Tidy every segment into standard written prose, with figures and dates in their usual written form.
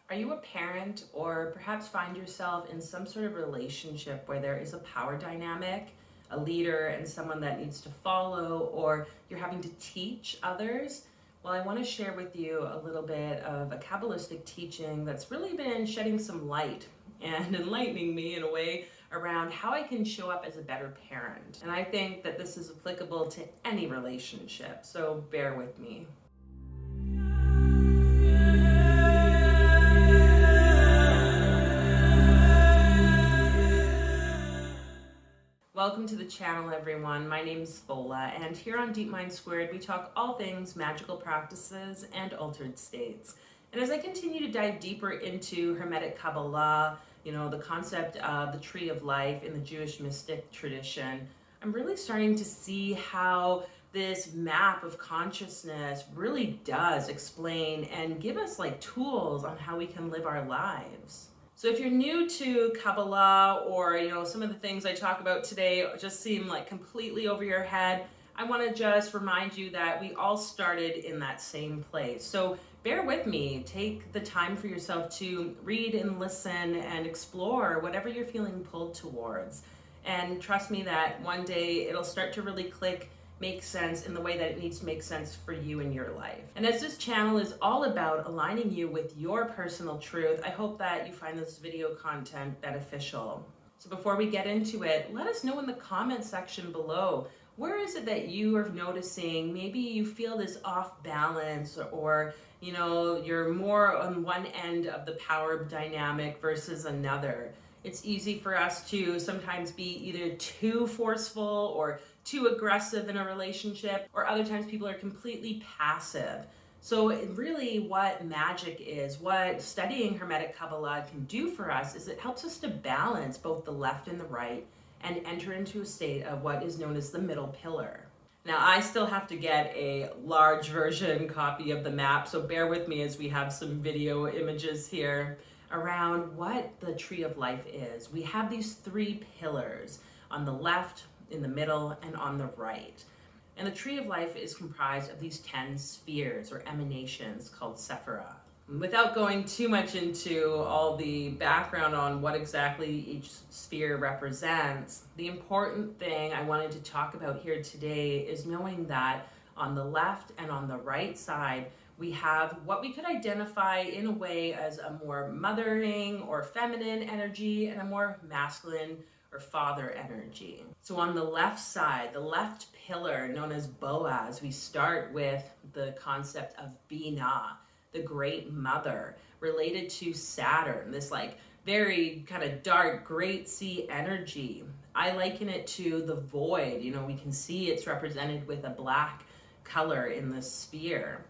Are you a parent or perhaps find yourself in some sort of relationship where there is a power dynamic, a leader and someone that needs to follow, or you're having to teach others? Well, I want to share with you a little bit of a Kabbalistic teaching that's really been shedding some light and enlightening me in a way around how I can show up as a better parent. And I think that this is applicable to any relationship, so bear with me. Welcome to the channel, everyone. My name is Fola, and here on Deep Mind Squared, we talk all things magical practices and altered states. And as I continue to dive deeper into Hermetic Qabalah, the concept of the tree of life in the Jewish mystic tradition, I'm really starting to see how this map of consciousness really does explain and give us tools on how we can live our lives. So if you're new to Kabbalah, or some of the things I talk about today just seem like completely over your head, I want to just remind you that we all started in that same place. So bear with me, take the time for yourself to read and listen and explore whatever you're feeling pulled towards. And trust me that one day it'll start to really click, make sense in the way that it needs to make sense for you in your life. And as this channel is all about aligning you with your personal truth, I hope that you find this video content beneficial. So before we get into it, let us know in the comment section below, where is it that you are noticing maybe you feel this off balance, or you're more on one end of the power dynamic versus another. It's easy for us to sometimes be either too forceful or too aggressive in a relationship, or other times people are completely passive. So really what magic is, what studying Hermetic Qabalah can do for us, is it helps us to balance both the left and the right and enter into a state of what is known as the middle pillar. Now, I still have to get a large version copy of the map, so bear with me as we have some video images here around what the tree of life is. We have these three pillars on the left, in the middle, and on the right. And the tree of life is comprised of these 10 spheres or emanations called Sephirah. Without going too much into all the background on what exactly each sphere represents, the important thing I wanted to talk about here today is knowing that on the left and on the right side, we have what we could identify in a way as a more mothering or feminine energy and a more masculine or father energy. So on the left side, the left pillar known as Boaz, we start with the concept of Binah, the great mother, related to Saturn, this very kind of dark, great sea energy. I liken it to the void. We can see it's represented with a black color in the sphere.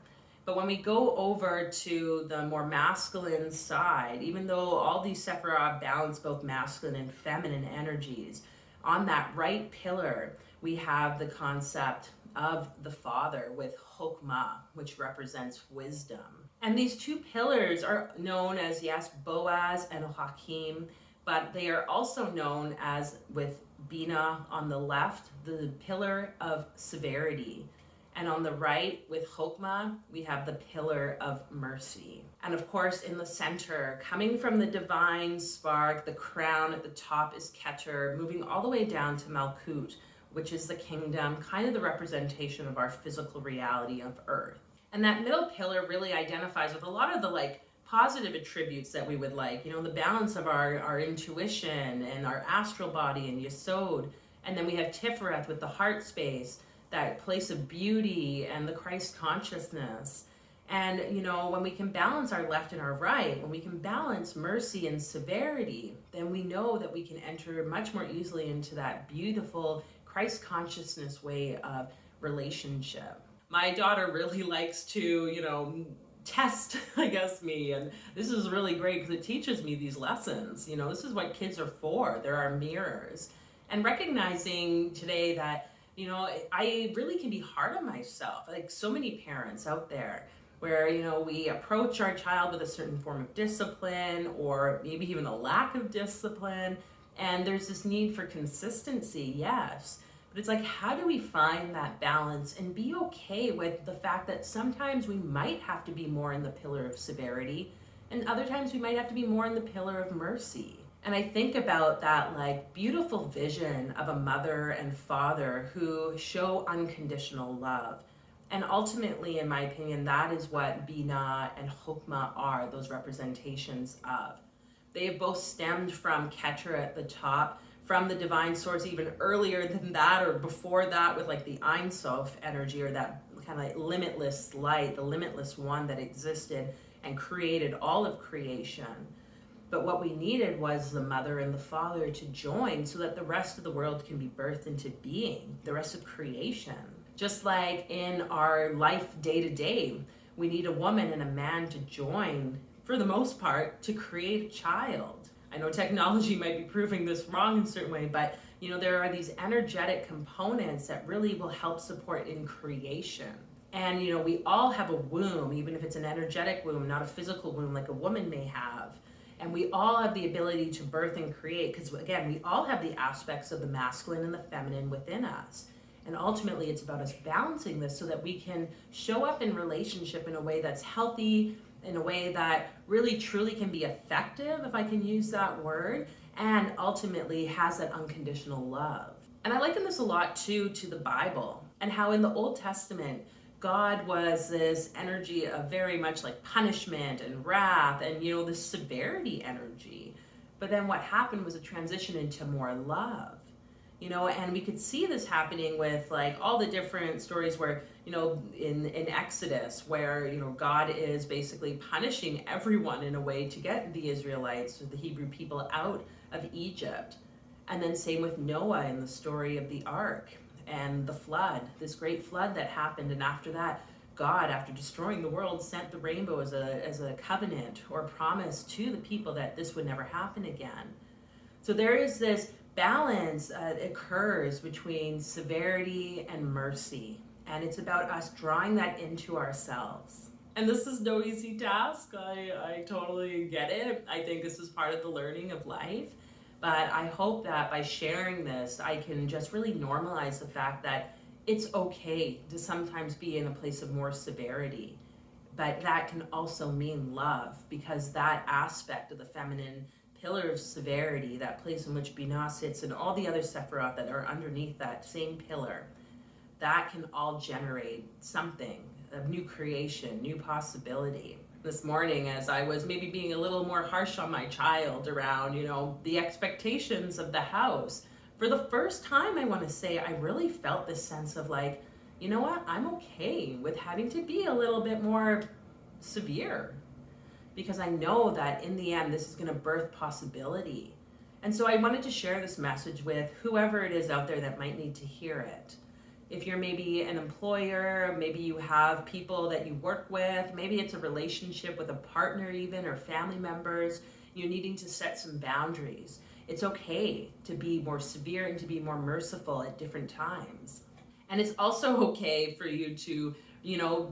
But when we go over to the more masculine side, even though all these Sephirah balance both masculine and feminine energies, on that right pillar, we have the concept of the father with Chokmah, which represents wisdom. And these two pillars are known as, yes, Boaz and Hakim, but they are also known as, with Binah on the left, the pillar of severity. And on the right, with Chokmah, we have the pillar of mercy. And of course, in the center, coming from the divine spark, the crown at the top is Keter, moving all the way down to Malkut, which is the kingdom, kind of the representation of our physical reality of Earth. And that middle pillar really identifies with a lot of the positive attributes that we would the balance of our intuition and our astral body and Yesod. And then we have Tiferet with the heart space, that place of beauty and the Christ consciousness. And when we can balance our left and our right, when we can balance mercy and severity, then we know that we can enter much more easily into that beautiful Christ consciousness way of relationship. My daughter really likes to, test, me, and this is really great because it teaches me these lessons. This is what kids are for. They're our mirrors. And recognizing today that I really can be hard on myself, so many parents out there, where we approach our child with a certain form of discipline, or maybe even a lack of discipline, and there's this need for consistency, yes, but it's how do we find that balance and be okay with the fact that sometimes we might have to be more in the pillar of severity, And other times we might have to be more in the pillar of mercy. And I think about that like beautiful vision of a mother and father who show unconditional love. And ultimately, in my opinion, that is what Bina and Hokmah are, those representations of. They have both stemmed from Keter at the top, from the divine source even earlier than that, or before that with like the Ein Sof energy, or that kind of like limitless light, the limitless one that existed and created all of creation. But what we needed was the mother and the father to join so that the rest of the world can be birthed into being, the rest of creation. Just like in our life day to day, we need a woman and a man to join, for the most part, to create a child. I know technology might be proving this wrong in a certain way, but there are these energetic components that really will help support in creation. And we all have a womb, even if it's an energetic womb, not a physical womb like a woman may have. And we all have the ability to birth and create, because again, we all have the aspects of the masculine and the feminine within us. And ultimately, it's about us balancing this so that we can show up in relationship in a way that's healthy, in a way that really truly can be effective, if I can use that word, and ultimately has that unconditional love. And I liken this a lot too to the Bible, and how in the Old Testament, God was this energy of very much like punishment and wrath and, this severity energy. But then what happened was a transition into more love, and we could see this happening with like all the different stories where, in Exodus, where, God is basically punishing everyone in a way to get the Israelites, or the Hebrew people, out of Egypt. And then same with Noah in the story of the ark. And the flood, this great flood that happened. And after that, God, after destroying the world, sent the rainbow as a covenant or promise to the people that this would never happen again. So there is this balance that occurs between severity and mercy. And it's about us drawing that into ourselves. And this is no easy task. I totally get it. I think this is part of the learning of life. But I hope that by sharing this, I can just really normalize the fact that it's okay to sometimes be in a place of more severity. But that can also mean love, because that aspect of the feminine pillar of severity, that place in which Binah sits, and all the other Sephiroth that are underneath that same pillar, that can all generate something of new creation, new possibility. This morning, as I was maybe being a little more harsh on my child around, the expectations of the house, for the first time, I want to say, I really felt this sense of like, you know what, I'm okay with having to be a little bit more severe, because I know that in the end, this is going to birth possibility. And so I wanted to share this message with whoever it is out there that might need to hear it. If you're maybe an employer, maybe you have people that you work with, maybe it's a relationship with a partner even, or family members, you're needing to set some boundaries. It's okay to be more severe and to be more merciful at different times. And it's also okay for you to,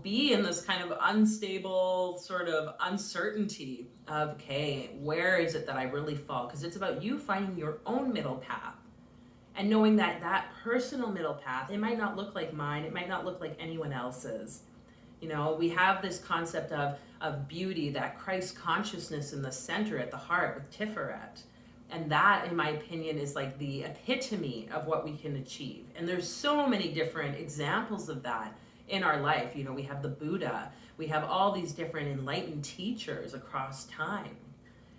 be in this kind of unstable sort of uncertainty of, okay, where is it that I really fall? Because it's about you finding your own middle path. And knowing that that personal middle path, it might not look like mine, it might not look like anyone else's. We have this concept of beauty, that Christ consciousness in the center, at the heart, with Tiferet. And that, in my opinion, is like the epitome of what we can achieve. And there's so many different examples of that in our life. We have the Buddha, we have all these different enlightened teachers across time.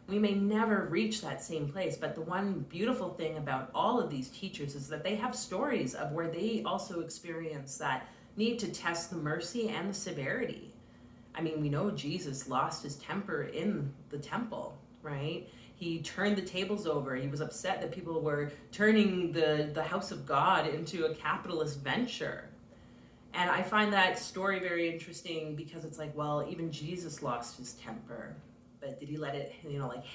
We may never reach that same place, but the one beautiful thing about all of these teachers is that they have stories of where they also experience that need to test the mercy and the severity. I mean, we know Jesus lost his temper in the temple, right? He turned the tables over. He was upset that people were turning the house of God into a capitalist venture. And I find that story very interesting, because it's like, well, even Jesus lost his temper. But did he let it,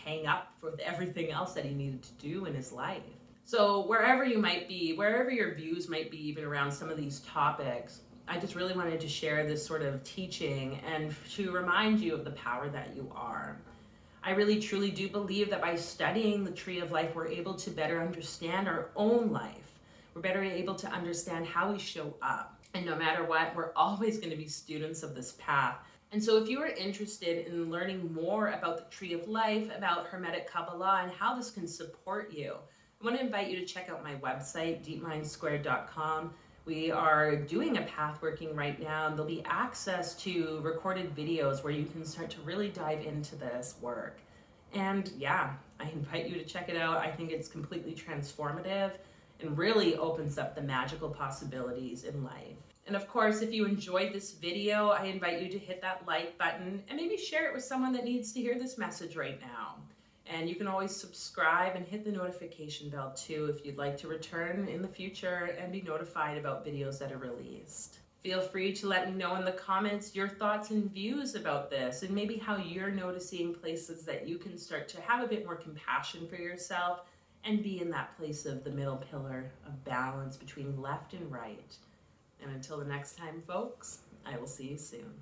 hang up with everything else that he needed to do in his life? So wherever you might be, wherever your views might be even around some of these topics, I just really wanted to share this sort of teaching and to remind you of the power that you are. I really truly do believe that by studying the tree of life, we're able to better understand our own life. We're better able to understand how we show up. And no matter what, we're always going to be students of this path. And so if you are interested in learning more about the Tree of Life, about Hermetic Qabalah, and how this can support you, I want to invite you to check out my website, deepmindsquared.com. We are doing a path working right now, and there'll be access to recorded videos where you can start to really dive into this work. And yeah, I invite you to check it out. I think it's completely transformative and really opens up the magical possibilities in life. And of course, if you enjoyed this video, I invite you to hit that like button and maybe share it with someone that needs to hear this message right now. And you can always subscribe and hit the notification bell too if you'd like to return in the future and be notified about videos that are released. Feel free to let me know in the comments your thoughts and views about this, and maybe how you're noticing places that you can start to have a bit more compassion for yourself and be in that place of the middle pillar of balance between left and right. And until the next time, folks, I will see you soon.